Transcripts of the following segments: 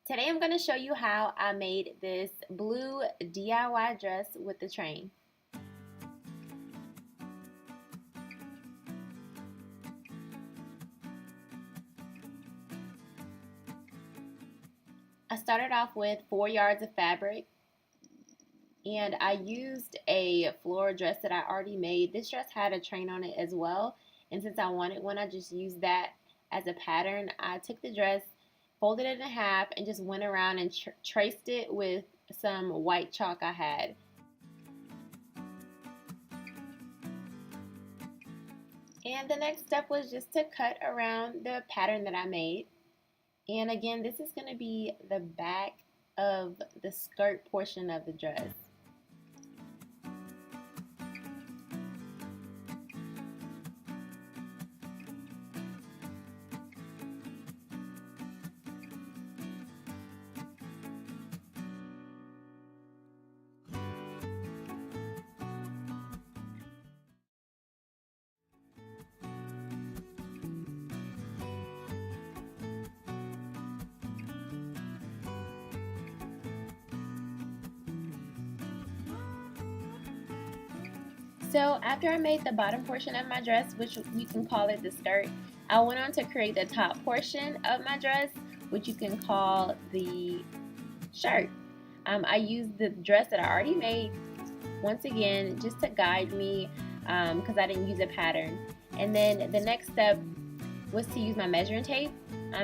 Today I'm going to show you how I made this blue DIY dress with the train. I started off with 4 yards of fabric and I used a floral dress that I already made. This dress had a train on it as well, and since I wanted one I just used that as a pattern. I took the dress, folded it in half, and just went around and traced it with some white chalk I had. And the next step was just to cut around the pattern that I made. And again, this is going to be the back of the skirt portion of the dress. So after I made the bottom portion of my dress, which you can call it the skirt, I went on to create the top portion of my dress, which you can call the shirt. I used the dress that I already made, once again, just to guide me because I didn't use a pattern. And then the next step was to use my measuring tape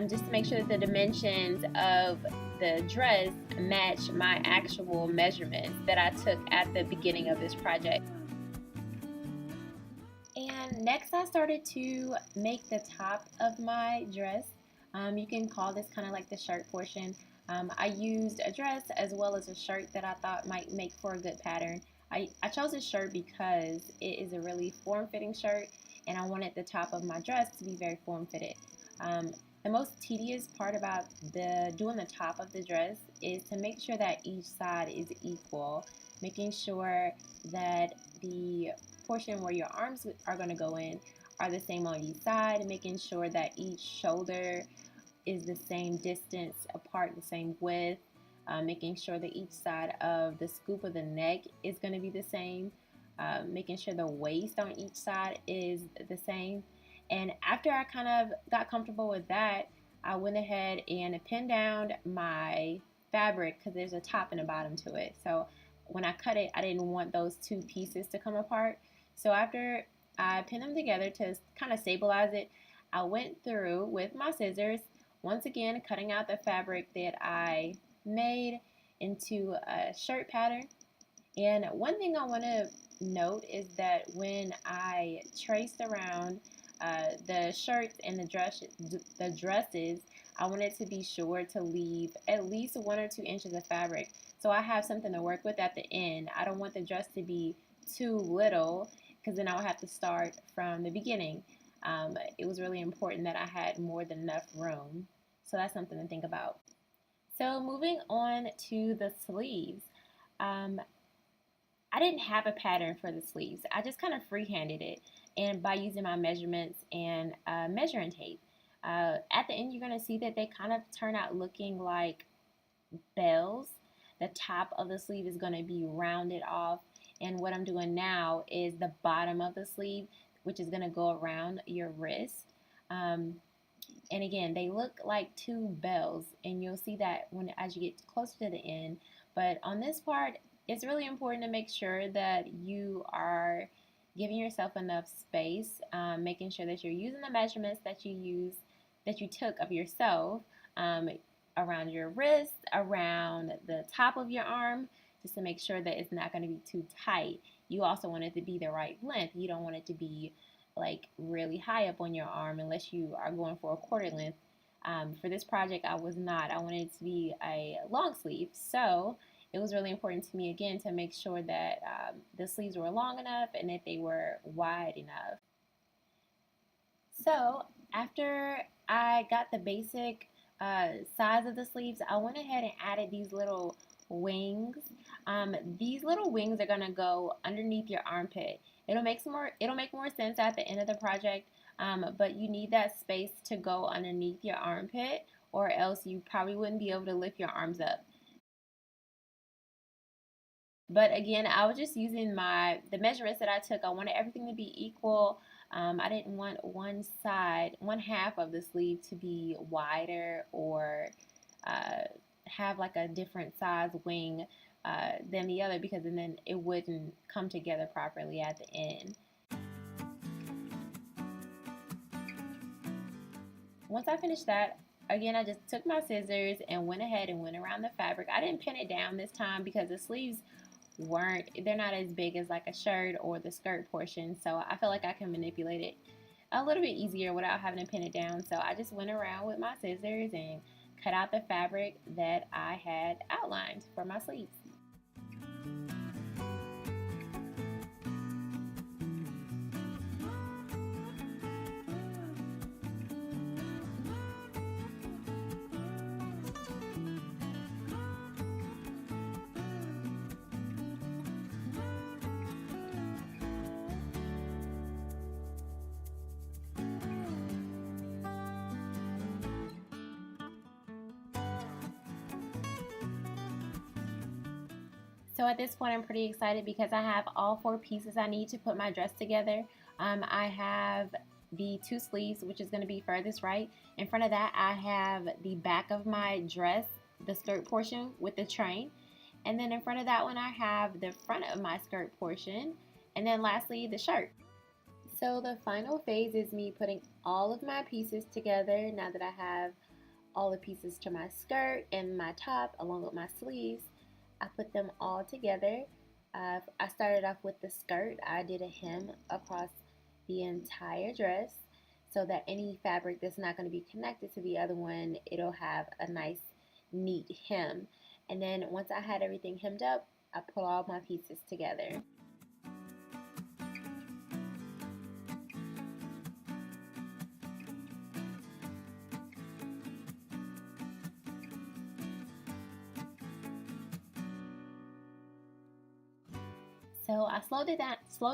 just to make sure that the dimensions of the dress match my actual measurements that I took at the beginning of this project. And next I started to make the top of my dress. You can call this kind of like the shirt portion. I used a dress as well as a shirt that I thought might make for a good pattern. I chose this shirt because it is a really form-fitting shirt and I wanted the top of my dress to be very form-fitted. The most tedious part about doing the top of the dress is to make sure that each side is equal, making sure that the portion where your arms are going to go in are the same on each side, making sure that each shoulder is the same distance apart, the same width, making sure that each side of the scoop of the neck is going to be the same, making sure the waist on each side is the same. And after I kind of got comfortable with that, I went ahead and pinned down my fabric because there's a top and a bottom to it. So when I cut it, I didn't want those two pieces to come apart. So after I pinned them together to kind of stabilize it, I went through with my scissors, once again cutting out the fabric that I made into a shirt pattern. And one thing I want to note is that when I traced around the shirts and the dresses, I wanted to be sure to leave at least 1 or 2 inches of fabric, so I have something to work with at the end. I don't want the dress to be too little because then I would have to start from the beginning. It was really important that I had more than enough room, so that's something to think about. So moving on to the sleeves. I didn't have a pattern for the sleeves. I just kind of freehanded it, and by using my measurements and measuring tape. At the end, you're going to see that they kind of turn out looking like bells. The top of the sleeve is going to be rounded off, and what I'm doing now is the bottom of the sleeve, which is going to go around your wrist. And again, they look like 2 bells, and you'll see that as you get closer to the end. But on this part, it's really important to make sure that you are giving yourself enough space, making sure that you're using the measurements that you took of yourself, around your wrist, around the top of your arm, just to make sure that it's not going to be too tight. You also want it to be the right length. You don't want it to be like really high up on your arm unless you are going for a quarter length. For this project, I was not. I wanted it to be a long sleeve, so it was really important to me again to make sure that the sleeves were long enough and that they were wide enough. So after I got the basic size of the sleeves, I went ahead and added these little wings. These little wings are gonna go underneath your armpit. It'll make more sense at the end of the project, but you need that space to go underneath your armpit or else you probably wouldn't be able to lift your arms up. But again, I was just using the measurements that I took. I wanted everything to be equal. I didn't want one half of the sleeve to be wider or uh, have like a different size wing than the other, because then it wouldn't come together properly at the end. Once I finished that, again, I just took my scissors and went ahead and went around the fabric. I didn't pin it down this time because the sleeves they're not as big as like a shirt or the skirt portion, so I feel like I can manipulate it a little bit easier without having to pin it down. So I just went around with my scissors and cut out the fabric that I had outlined for my sleeves. So at this point, I'm pretty excited because I have all 4 pieces I need to put my dress together. I have the 2 sleeves, which is going to be furthest right. In front of that, I have the back of my dress, the skirt portion with the train. And then in front of that one, I have the front of my skirt portion. And then lastly, the shirt. So the final phase is me putting all of my pieces together now that I have all the pieces to my skirt and my top along with my sleeves. I put them all together. I started off with the skirt. I did a hem across the entire dress so that any fabric that's not going to be connected to the other one, it'll have a nice neat hem. And then once I had everything hemmed up, I put all my pieces together. So I slowed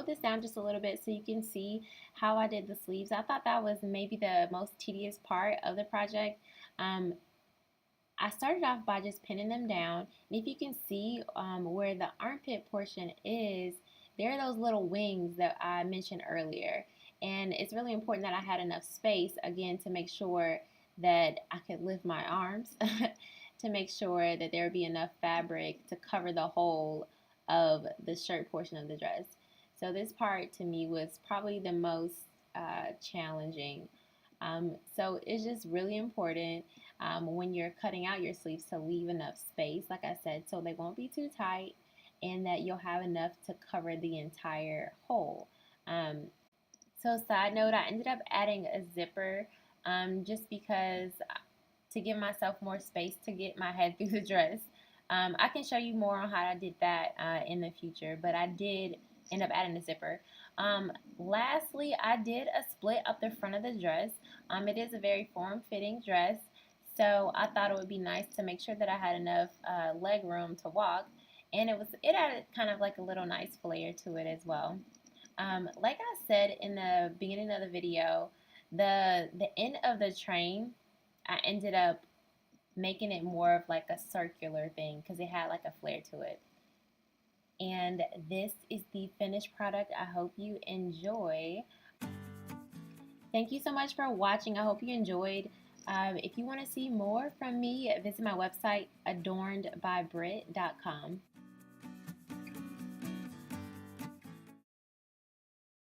this down just a little bit so you can see how I did the sleeves. I thought that was maybe the most tedious part of the project. Um, I started off by just pinning them down, and if you can see where the armpit portion is, there are those little wings that I mentioned earlier. And it's really important that I had enough space, again, to make sure that I could lift my arms, to make sure that there would be enough fabric to cover the whole of the shirt portion of the dress. So this part to me was probably the most challenging. So it's just really important when you're cutting out your sleeves to leave enough space, like I said, so they won't be too tight and that you'll have enough to cover the entire hole. Um, so side note, I ended up adding a zipper just because to give myself more space to get my head through the dress. I can show you more on how I did that in the future, but I did end up adding a zipper. Lastly, I did a split up the front of the dress. It is a very form-fitting dress, so I thought it would be nice to make sure that I had enough leg room to walk, and it added kind of like a little nice flair to it as well. Like I said in the beginning of the video, the end of the train, I ended up making it more of like a circular thing because it had like a flare to it. And this is the finished product. I hope you enjoy. Thank you so much for watching. I hope you enjoyed. If you want to see more from me, visit my website adornedbybrit.com.